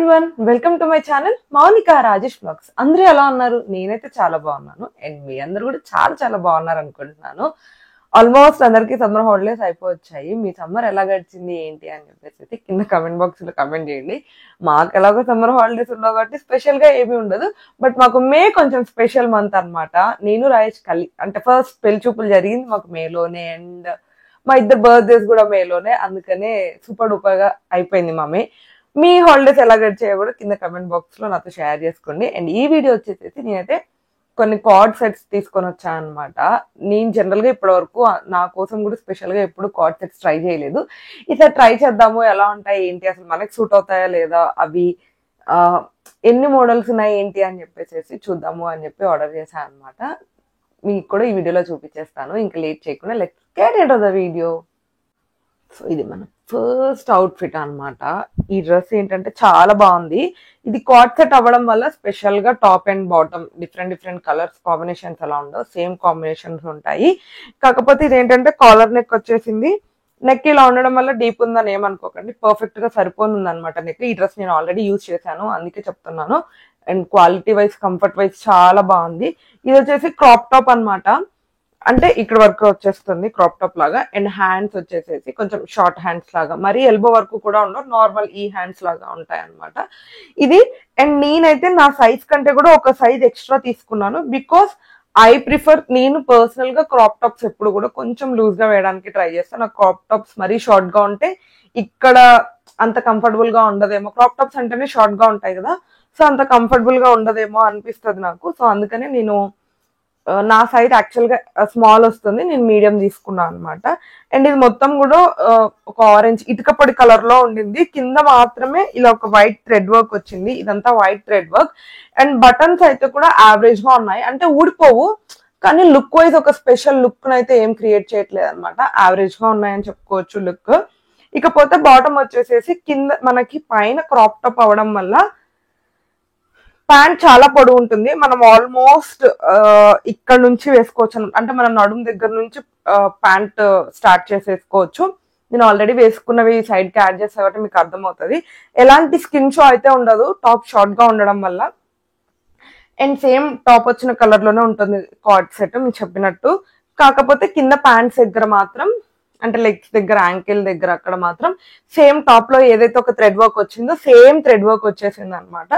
Everyone, welcome to my channel Mounika Rajesh blogs. అందరూ ఎలా ఉన్నారు? నేనైతే చాలా బాగున్నాను అండ్ మీ అందరూ కూడా చాలా చాలా బాగున్నారు అనుకుంటున్నాను. ఆల్మోస్ట్ అందరికి సమ్మర్ హాలిడేస్ అయిపోవచ్చాయి. మీ సమ్మర్ ఎలా గడిచింది ఏంటి అని చెప్పేసి కింద కమెంట్ బాక్స్ లో కమెంట్ చేయండి. మాకు ఎలాగో సమ్మర్ హాలిడేస్ ఉండవు కాబట్టి స్పెషల్ గా ఏమీ ఉండదు. బట్ మాకు మే కొంచెం స్పెషల్ మంత్ అన్నమాట. నేను రాజేష్ అంటే ఫస్ట్ పెళ్లి చూపులు జరిగింది మాకు మేలోనే అండ్ మా ఇద్దరు బర్త్డేస్ కూడా మేలోనే. అందుకనే సూపర్ డూపర్ గా అయిపోయింది మా మే. మీ హాలిడేస్ ఎలా గడిచాయో కూడా కింద కమెంట్ బాక్స్ లో నాతో షేర్ చేసుకోండి. అండ్ ఈ వీడియో వచ్చేసి నేనైతే కొన్ని కార్డ్ సెట్స్ తీసుకొని వచ్చాను అనమాట. నేను జనరల్ గా ఇప్పటి వరకు నా కోసం కూడా స్పెషల్ గా ఎప్పుడు కార్డ్ సెట్స్ ట్రై చేయలేదు. ఈసారి ట్రై చేద్దాము, ఎలా ఉంటాయి ఏంటి, అసలు మనకి సూట్ అవుతాయా లేదా, అవి ఎన్ని మోడల్స్ ఉన్నాయి ఏంటి అని చెప్పేసి చూద్దాము అని చెప్పి ఆర్డర్ చేశాను అనమాట. మీకు కూడా ఈ వీడియోలో చూపించేస్తాను. ఇంకా లేట్ చేయకుండా let's get into the video. So ఇది మన ఫస్ట్ అవుట్ఫిట్ అనమాట. ఈ డ్రెస్ ఏంటంటే చాలా బాగుంది. ఇది కార్డ్ సెట్ అవ్వడం వల్ల స్పెషల్ గా top and bottom different colours combinations ఎలా ఉండవు సేమ్ కాంబినేషన్స్ ఉంటాయి. కాకపోతే ఇది ఏంటంటే కాలర్ నెక్ వచ్చేసింది. నెక్ ఇలా ఉండడం వల్ల డీప్ ఉందని ఏమనుకోకండి, పర్ఫెక్ట్ గా సరిపోతుంది అనమాట నెక్. ఈ డ్రెస్ నేను ఆల్రెడీ యూజ్ చేశాను అందుకే చెప్తున్నాను. And quality wise comfort wise చాలా బాగుంది. ఇది వచ్చేసి క్రాప్ టాప్ అనమాట. అంటే ఇక్కడ వరకు వచ్చేస్తుంది క్రాప్ టాప్ లాగా. అండ్ హ్యాండ్స్ వచ్చేసేసి కొంచెం షార్ట్ హ్యాండ్స్ లాగా, మరీ ఎల్బో వరకు కూడా ఉండవు, నార్మల్ ఈ హ్యాండ్స్ లాగా ఉంటాయి అనమాట ఇది. అండ్ నేనైతే నా సైజ్ కంటే కూడా ఒక సైజ్ ఎక్స్ట్రా తీసుకున్నాను. బికాస్ ఐ ప్రిఫర్, నేను పర్సనల్ గా క్రాప్ టాప్స్ ఎప్పుడు కూడా కొంచెం లూజ్ గా వేయడానికి ట్రై చేస్తాను. నాకు క్రాప్ టాప్స్ మరీ షార్ట్ గా ఉంటే ఇక్కడ అంత కంఫర్టబుల్ గా ఉండదేమో. క్రాప్ టాప్స్ అంటేనే షార్ట్ గా ఉంటాయి కదా, సో అంత కంఫర్టబుల్ గా ఉండదేమో అనిపిస్తుంది నాకు. సో అందుకనే నేను నా సైజ్ యాక్చువల్ గా స్మాల్ వస్తుంది, నేను మీడియం తీసుకున్నాను అనమాట. అండ్ ఇది మొత్తం కూడా ఒక ఆరెంజ్ ఇటుక పొడి కలర్ లో ఉండింది. కింద మాత్రమే ఇలా ఒక వైట్ థ్రెడ్ వర్క్ వచ్చింది. ఇదంతా white thread work. And buttons అయితే కూడా యావరేజ్ గా ఉన్నాయి, అంటే ఊడిపోవు కానీ లుక్ వైజ్ ఒక స్పెషల్ లుక్ అయితే ఏం క్రియేట్ చేయట్లేదు అనమాట. యావరేజ్ గా ఉన్నాయని చెప్పుకోవచ్చు లుక్. ఇకపోతే బాటమ్ వచ్చేసేసి కింద మనకి పైన క్రాప్ టాప్ అవడం వల్ల ప్యాంట్ చాలా పొడవు ఉంటుంది. మనం ఆల్మోస్ట్ ఇక్కడ నుంచి వేసుకోవచ్చు, అంటే మనం నడుము దగ్గర నుంచి ప్యాంట్ స్టార్ట్ చేసేసుకోవచ్చు. నేను ఆల్రెడీ వేసుకున్నవి సైడ్ కి యాడ్ చేస్తా కాబట్టి మీకు అర్థమవుతుంది. ఎలాంటి స్కిన్ షో అయితే ఉండదు టాప్ షార్ట్ గా ఉండడం వల్ల. అండ్ సేమ్ టాప్ వచ్చిన కలర్ లోనే ఉంటుంది కార్డ్ సెట్ మీకు చెప్పినట్టు. కాకపోతే కింద ప్యాంట్స్ దగ్గర మాత్రం, అంటే లెగ్స్ దగ్గర యాంకిల్ దగ్గర అక్కడ మాత్రం సేమ్ టాప్ లో ఏదైతే ఒక థ్రెడ్ వర్క్ వచ్చిందో సేమ్ థ్రెడ్ వర్క్ వచ్చేసింది అనమాట.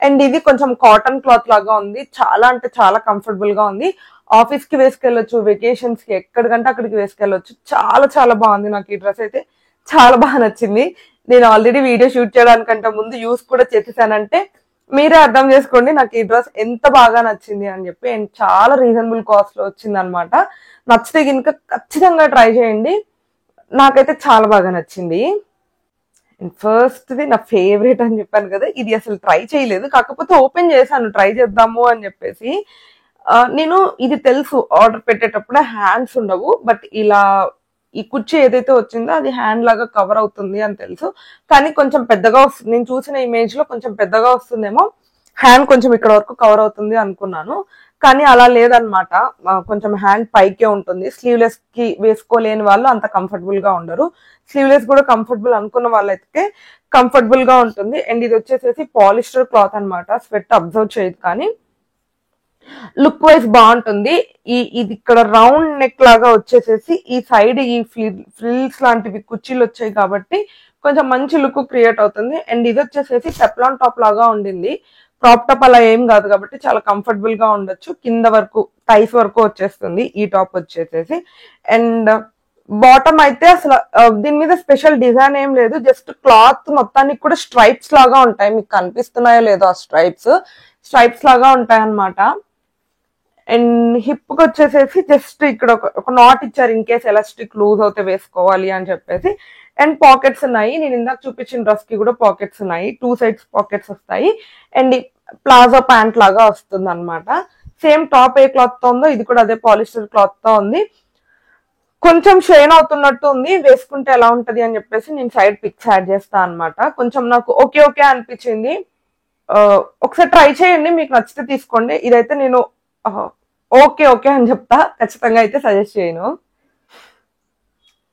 అండ్ ఇది కొంచెం కాటన్ క్లాత్ లాగా ఉంది. చాలా అంటే చాలా కంఫర్టబుల్ గా ఉంది. ఆఫీస్ కి వేసుకెళ్ళొచ్చు, వెకేషన్స్ కి ఎక్కడికంటే అక్కడికి వేసుకెళ్ళొచ్చు. చాలా చాలా బాగుంది. నాకు ఈ డ్రెస్ అయితే చాలా బాగా నచ్చింది. నేను ఆల్రెడీ వీడియో షూట్ చేయడానికంటే ముందు యూస్ కూడా చేసేసానంటే మీరే అర్థం చేసుకోండి నాకు ఈ డ్రెస్ ఎంత బాగా నచ్చింది అని చెప్పి. అండ్ చాలా రీజనబుల్ కాస్ట్ లో వచ్చింది అనమాట. నచ్చితే కనుక ఖచ్చితంగా ట్రై చేయండి. నాకైతే చాలా బాగా నచ్చింది. అండ్ ఫస్ట్ది నా ఫేవరెట్ అని చెప్పాను కదా, ఇది అసలు ట్రై చేయలేదు, కాకపోతే ఓపెన్ చేశాను ట్రై చేద్దాము అని చెప్పేసి. నేను ఇది తెలుసు ఆర్డర్ పెట్టేటప్పుడు హ్యాండ్స్ ఉండవు, బట్ ఇలా ఈ కుర్చీ ఏదైతే వచ్చిందో అది హ్యాండ్ లాగా కవర్ అవుతుంది అని తెలుసు. కానీ కొంచెం పెద్దగా వస్తుంది, నేను చూసిన ఇమేజ్ లో కొంచెం పెద్దగా వస్తుందేమో, హ్యాండ్ కొంచెం ఇక్కడ వరకు కవర్ అవుతుంది అనుకున్నాను. కానీ అలా లేదనమాట, కొంచెం హ్యాండ్ పైకే ఉంటుంది. స్లీవ్లెస్ కి వేసుకోలేని వాళ్ళు అంత కంఫర్టబుల్ గా ఉండరు. స్లీవ్లెస్ కూడా కంఫర్టబుల్ అనుకున్న వాళ్ళైతే కంఫర్టబుల్ గా ఉంటుంది. అండ్ ఇది వచ్చేసేసి పాలిస్టర్ క్లాత్ అనమాట, స్వెట్ అబ్జర్వ్ చేయదు కానీ లుక్ వైజ్ బాగుంటుంది. ఇది ఇక్కడ రౌండ్ నెక్ లాగా వచ్చేసేసి ఈ సైడ్ ఈ ఫ్రిల్స్ లాంటివి కుర్చీలు వచ్చాయి కాబట్టి కొంచెం మంచి లుక్ క్రియేట్ అవుతుంది. అండ్ ఇది వచ్చేసేసి టెఫ్లాన్ టాప్ లాగా ఉండింది. క్రాప్ టాప్ అలా ఏం కాదు కాబట్టి చాలా కంఫర్టబుల్ గా ఉండొచ్చు. కింద వరకు థైస్ వరకు వచ్చేస్తుంది ఈ టాప్ వచ్చేసేసి. అండ్ బాటమ్ అయితే అసలు దీని మీద స్పెషల్ డిజైన్ ఏం లేదు, జస్ట్ క్లాత్ మొత్తానికి కూడా స్ట్రైప్స్ లాగా ఉంటాయి. మీకు కనిపిస్తున్నాయో లేదో ఆ స్ట్రైప్స్ లాగా ఉంటాయి అనమాట. అండ్ హిప్ కి వచ్చేసేసి జస్ట్ ఇక్కడ ఒక నాట్ ఇచ్చారు ఇన్ కేస్ ఎలాస్టిక్ లూజ్ అవుతే వేసుకోవాలి అని చెప్పేసి. అండ్ పాకెట్స్ ఉన్నాయి. నేను ఇందాక చూపించిన డ్రెస్ కి కూడా పాకెట్స్ ఉన్నాయి, 2 sides పాకెట్స్ వస్తాయి. అండ్ ప్లాజో ప్యాంట్ లాగా వస్తుంది అనమాట. సేమ్ టాప్ ఏ క్లాత్ తో ఉందో ఇది కూడా అదే పాలిస్టర్ క్లాత్ తో ఉంది. కొంచెం షైన్ అవుతున్నట్టు ఉంది, వేసుకుంటే ఎలా ఉంటది అని చెప్పేసి నేను సైడ్ పిక్స్ యాడ్ చేస్తాను అనమాట. కొంచెం నాకు ఓకే అనిపించింది. ఒకసారి ట్రై చేయండి, మీకు నచ్చితే తీసుకోండి. ఇదైతే నేను ఓకే అని చెప్తా, ఖచ్చితంగా అయితే సజెస్ట్ చేయను.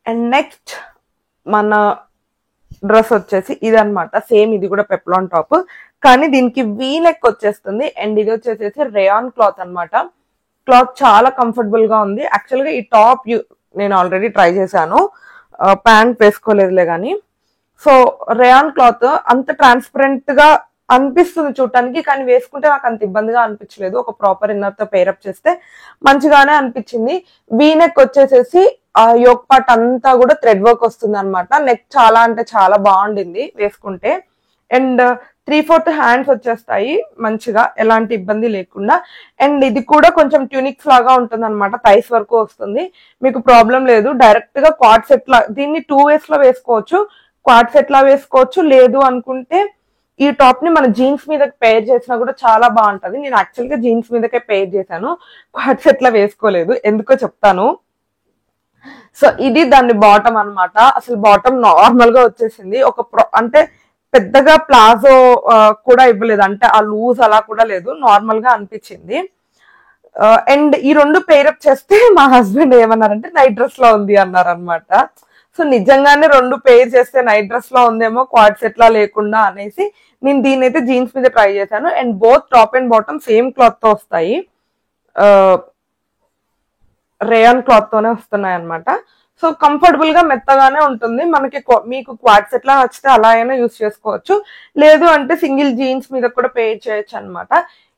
అండ్ నెక్స్ట్ మన డ్రెస్ వచ్చేసి ఇది అనమాట. సేమ్ ఇది కూడా పెప్లాన్ టాప్, కానీ దీనికి వీ నెక్ వచ్చేస్తుంది. అండ్ ఇది వచ్చేసేసి రేయాన్ క్లాత్ అనమాట. క్లాత్ చాలా కంఫర్టబుల్ గా ఉంది. యాక్చువల్ గా ఈ టాప్ నేను ఆల్రెడీ ట్రై చేశాను, ప్యాంట్ వేసుకోలేదులే కానీ. సో రేయాన్ క్లాత్ అంత ట్రాన్స్పరెంట్ గా అనిపిస్తుంది చూడటానికి, కానీ వేసుకుంటే నాకు అంత ఇబ్బందిగా అనిపించలేదు. ఒక ప్రాపర్ ఇన్నర్ తో పేరప్ చేస్తే మంచిగానే అనిపించింది. వీ నెక్ వచ్చేసేసి యోక్ పార్ట్ అంతా కూడా థ్రెడ్ వర్క్ వస్తుంది అనమాట. నెక్ చాలా అంటే చాలా బాగుండింది వేసుకుంటే. అండ్ 3/4 హ్యాండ్స్ వచ్చేస్తాయి మంచిగా, ఎలాంటి ఇబ్బంది లేకుండా. అండ్ ఇది కూడా కొంచెం ట్యూనిక్స్ లాగా ఉంటుంది అనమాట, థైస్ వరకు వస్తుంది, మీకు ప్రాబ్లం లేదు. డైరెక్ట్ గా క్వాడ్ సెట్ లా దీన్ని 2 ways లో వేసుకోవచ్చు. క్వాడ్ సెట్ లా వేసుకోవచ్చు, లేదు అనుకుంటే ఈ టాప్ ని మన జీన్స్ మీద పేర్ చేసినా కూడా చాలా బాగుంటది. నేను యాక్చువల్ గా జీన్స్ మీదకే పేర్ చేశాను, క్వాడ్ సెట్ లా వేసుకోలేదు, ఎందుకో చెప్తాను. సో ఇది దాని బాటమ్ అనమాట. అసలు బాటమ్ నార్మల్ గా వచ్చేసింది, అంటే పెద్దగా ప్లాజో కూడా ఇవ్వలేదు, అంటే ఆ లూజ్ అలా కూడా లేదు, నార్మల్ గా అనిపించింది. అండ్ ఈ రెండు పేరప్ చేస్తే మా హస్బెండ్ ఏమన్నారంటే నైట్ డ్రెస్ లో ఉంది అన్నారు అనమాట. సో నిజంగానే రెండు పేర్ చేస్తే నైట్ డ్రెస్ లో ఉందేమో క్వాడ్ సెట్ లా లేకుండా అనేసి నేను దీని అయితే జీన్స్ మీద ట్రై చేశాను. And both top and bottom same cloth తో వస్తాయి, రేయాన్ క్లాత్ తోనే వస్తున్నాయి అనమాట. సో కంఫర్టబుల్ గా మెత్తగానే ఉంటుంది. మీకు క్వాడ్ సెట్ లా నచ్చితే అలా అయినా యూస్ చేసుకోవచ్చు, లేదు అంటే సింగిల్ జీన్స్ మీద కూడా పే చేయొచ్చు అనమాట.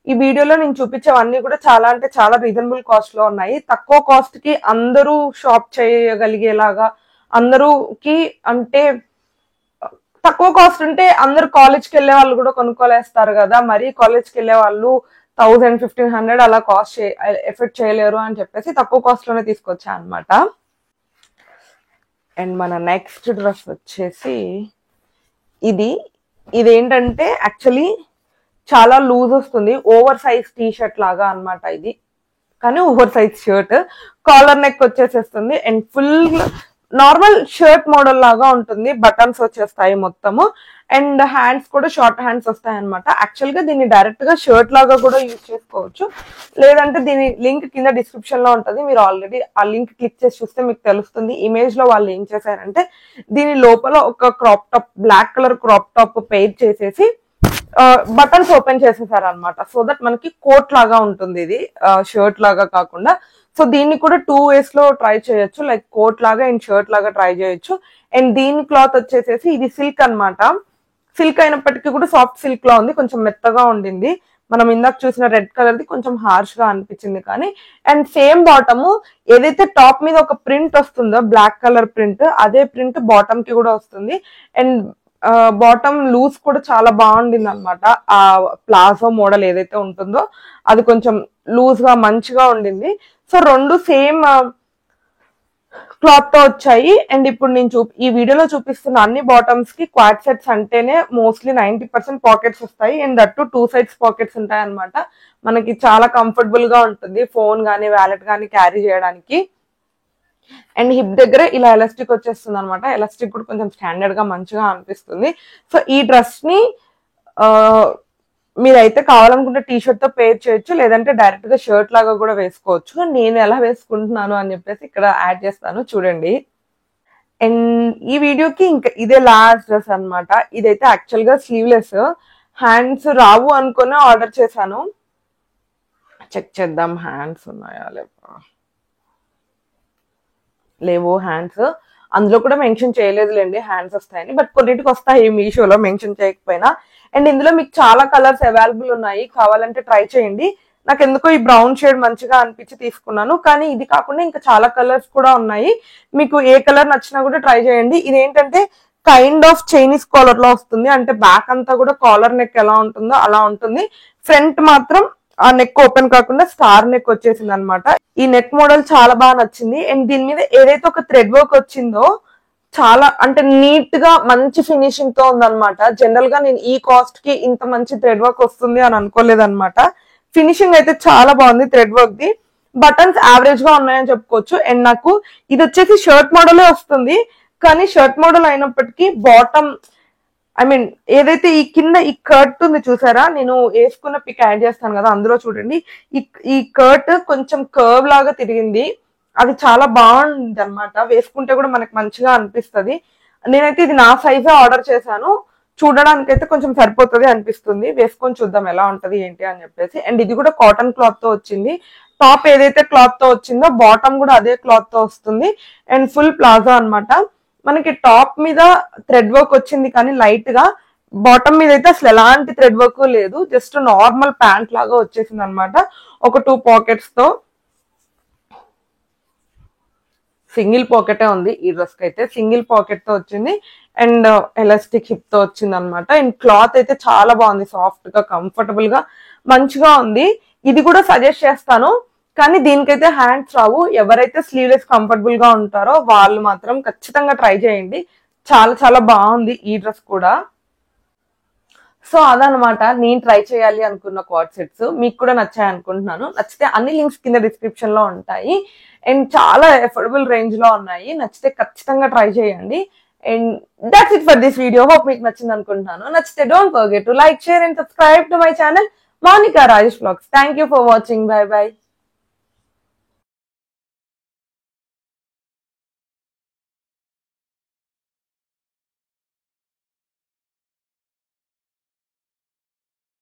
ఈ వీడియోలో నేను చూపించేవన్నీ కూడా చాలా అంటే చాలా రీజనబుల్ కాస్ట్ లో ఉన్నాయి. తక్కువ కాస్ట్ కి అందరూ షాప్ చేయగలిగేలాగా, అందరూకి అంటే తక్కువ కాస్ట్ ఉంటే అందరు కాలేజ్కి వెళ్ళే వాళ్ళు కూడా కొనుక్కోలేస్తారు కదా, మరి కాలేజ్కి వెళ్ళే వాళ్ళు 1000-1500 అలా కాస్ట్ ఎఫెక్ట్ చేయలేరు అని చెప్పేసి తక్కువ కాస్ట్ లోనే తీసుకొచ్చా అనమాట. అండ్ మన నెక్స్ట్ డ్రెస్ వచ్చేసి ఇదేంటంటే యాక్చువల్లీ చాలా లూజ్ వస్తుంది, ఓవర్ సైజ్ టీ షర్ట్ లాగా అనమాట ఇది, కానీ over size shirt. Collar neck వచ్చేసేస్తుంది and full normal shirt model లాగా ఉంటుంది, బటన్స్ వచ్చేస్తాయి మొత్తము. అండ్ హ్యాండ్స్ కూడా షార్ట్ హ్యాండ్స్ వస్తాయి అనమాట. యాక్చువల్ గా దీన్ని డైరెక్ట్ గా షర్ట్ లాగా కూడా యూజ్ చేసుకోవచ్చు, లేదంటే దీని లింక్ కింద డిస్క్రిప్షన్ లో ఉంటుంది, మీరు ఆల్రెడీ ఆ లింక్ క్లిక్ చేసి చూస్తే మీకు తెలుస్తుంది. ఇమేజ్ లో వాళ్ళు ఏం చేశారంటే దీని లోపల ఒక crop top, black colour crop top pair చేసేసి బటన్స్ ఓపెన్ చేసేసారు అనమాట. సో దట్ మనకి కోట్ లాగా ఉంటుంది, ఇది షర్ట్ లాగా కాకుండా. సో దీన్ని కూడా 2 ways లో ట్రై చేయొచ్చు, లైక్ కోట్ లాగా అండ్ షర్ట్ లాగా ట్రై చేయొచ్చు. అండ్ దీని క్లాత్ వచ్చేసేసి ఇది సిల్క్ అనమాట. సిల్క్ అయినప్పటికీ కూడా సాఫ్ట్ సిల్క్ లా ఉంది, కొంచెం మెత్తగా ఉండింది. మనం ఇందాక చూసిన రెడ్ కలర్ ది కొంచెం హార్ష్ గా అనిపించింది కానీ. అండ్ సేమ్ బాటమ్, ఏదైతే టాప్ మీద ఒక ప్రింట్ వస్తుందో బ్లాక్ కలర్ ప్రింట్, అదే ప్రింట్ బాటమ్ కి కూడా వస్తుంది. అండ్ బాటమ్ లూజ్ కూడా చాలా బాగుండింది అనమాట. ఆ ప్లాజో మోడల్ ఏదైతే ఉంటుందో అది కొంచెం లూజ్ గా మంచిగా ఉండింది. సో రెండు సేమ్ క్లాత్ తో వచ్చాయి. అండ్ ఇప్పుడు నేను ఈ వీడియోలో చూపిస్తున్న అన్ని బాటమ్స్ కి క్వాడ్ సెట్స్ అంటేనే మోస్ట్లీ 90% పాకెట్స్ వస్తాయి. అండ్ దట్ 2 sides పాకెట్స్ ఉంటాయి అనమాట. మనకి చాలా కంఫర్టబుల్ గా ఉంటుంది ఫోన్ గానీ వ్యాలెట్ గానీ క్యారీ చేయడానికి. అండ్ హిప్ దగ్గర ఇలా ఎలాస్టిక్ వచ్చేస్తుంది అనమాట. ఎలాస్టిక్ కూడా కొంచెం స్టాండర్డ్ గా మంచిగా అనిపిస్తుంది. సో ఈ డ్రెస్ ని మీరైతే కావాలనుకుంటే టీ షర్ట్ తో పేర్ చేయొచ్చు, లేదంటే డైరెక్ట్ గా షర్ట్ లాగా కూడా వేసుకోవచ్చు. నేను ఎలా వేసుకుంటున్నాను అని చెప్పేసి ఇక్కడ యాడ్ చేస్తాను చూడండి. అండ్ ఈ వీడియోకి ఇంకా ఇదే లాస్ట్ డ్రెస్ అనమాట. ఇదైతే యాక్చువల్ గా స్లీవ్లెస్, హ్యాండ్స్ రావు అనుకుని ఆర్డర్ చేశాను. చెక్ చేద్దాం హ్యాండ్స్ ఉన్నాయా లేవో. హ్యాండ్స్ అందులో కూడా మెన్షన్ చేయలేదులేండి హ్యాండ్స్ వస్తాయని, బట్ కొన్నిటికి వస్తాయి మీషోలో మెన్షన్ చేయకపోయినా. అండ్ ఇందులో మీకు చాలా కలర్స్ అవైలబుల్ ఉన్నాయి, కావాలంటే ట్రై చేయండి. నాకు ఎందుకో ఈ బ్రౌన్ షేడ్ మంచిగా అనిపించి తీసుకున్నాను, కానీ ఇది కాకుండా ఇంకా చాలా కలర్స్ కూడా ఉన్నాయి. మీకు ఏ కలర్ నచ్చినా కూడా ట్రై చేయండి. ఇదేంటంటే కైండ్ ఆఫ్ చైనీస్ కాలర్ లో వస్తుంది, అంటే బ్యాక్ అంతా కూడా కాలర్ నెక్ ఎలా ఉంటుందో అలా ఉంటుంది. ఫ్రంట్ మాత్రం ఆ నెక్ ఓపెన్ కాకుండా స్టార్ నెక్ వచ్చేసింది అనమాట. ఈ నెక్ మోడల్ చాలా బాగా నచ్చింది. అండ్ దీని మీద ఏదైతే ఒక థ్రెడ్ వర్క్ వచ్చిందో చాలా అంటే నీట్ గా మంచి ఫినిషింగ్ తో ఉందన్నమాట. జనరల్ గా నేను ఈ కాస్ట్ కి ఇంత మంచి థ్రెడ్ వర్క్ వస్తుంది అని అనుకోలేదన్నమాట. ఫినిషింగ్ అయితే చాలా బాగుంది thread work the. Buttons average గా ఉన్నాయని చెప్పుకోవచ్చు. అండ్ నాకు ఇది వచ్చేసి షర్ట్ మోడలే వస్తుంది, కానీ షర్ట్ మోడల్ అయినప్పటికీ బాటమ్ ఏదైతే ఈ కింద ఈ కర్ట్ ఉంది చూసారా, నేను వేసుకున్న పిక్ యాడ్ చేస్తాను కదా అందులో చూడండి, ఈ కర్ట్ కొంచెం కర్వ్ లాగా తిరిగింది, అది చాలా బాగుంది అనమాట. వేసుకుంటే కూడా మనకి మంచిగా అనిపిస్తుంది. నేనైతే ఇది నా సైజే ఆర్డర్ చేశాను. చూడడానికి అయితే కొంచెం సరిపోతుంది అనిపిస్తుంది. వేసుకొని చూద్దాం ఎలా ఉంటది ఏంటి అని చెప్పేసి. అండ్ ఇది కూడా కాటన్ క్లాత్ తో వచ్చింది. టాప్ ఏదైతే క్లాత్ తో వచ్చిందో బాటమ్ కూడా అదే క్లాత్ తో వస్తుంది. అండ్ ఫుల్ ప్లాజో అన్నమాట. మనకి టాప్ మీద థ్రెడ్ వర్క్ వచ్చింది కానీ లైట్ గా, బాటమ్ మీద అయితే అసలు ఎలాంటి థ్రెడ్ వర్క్ లేదు. జస్ట్ నార్మల్ ప్యాంట్ లాగా వచ్చేసింది అనమాట. ఒక 2 పాకెట్స్ తో, సింగిల్ పాకెటే ఉంది ఈ డ్రెస్ కి అయితే. సింగిల్ పాకెట్ తో వచ్చింది అండ్ ఎలాస్టిక్ హిప్ తో వచ్చింది అనమాట. అండ్ క్లాత్ అయితే చాలా బాగుంది, సాఫ్ట్ గా కంఫర్టబుల్ గా మంచిగా ఉంది. ఇది కూడా సజెస్ట్ చేస్తాను, కానీ దీనికైతే హ్యాండ్స్ రావు. ఎవరైతే స్లీవ్లెస్ కంఫర్టబుల్ గా ఉంటారో వాళ్ళు మాత్రం ఖచ్చితంగా ట్రై చేయండి. చాలా చాలా బాగుంది ఈ డ్రెస్ కూడా. సో అదనమాట నేను ట్రై చేయాలి అనుకున్న కార్డ్ సెట్స్. మీకు కూడా నచ్చాయి అనుకుంటున్నాను. నచ్చితే అన్ని లింక్స్ కింద డిస్క్రిప్షన్ లో ఉంటాయి అండ్ చాలా అఫోర్డబుల్ రేంజ్ లో ఉన్నాయి. నచ్చితే ఖచ్చితంగా ట్రై చేయండి. And that's it for this video. Hope మీకు నచ్చింది అనుకుంటున్నాను. నచ్చితే don't forget to like, share and subscribe to my channel Mounika Rajesh vlogs. Thank you for watching. Bye by.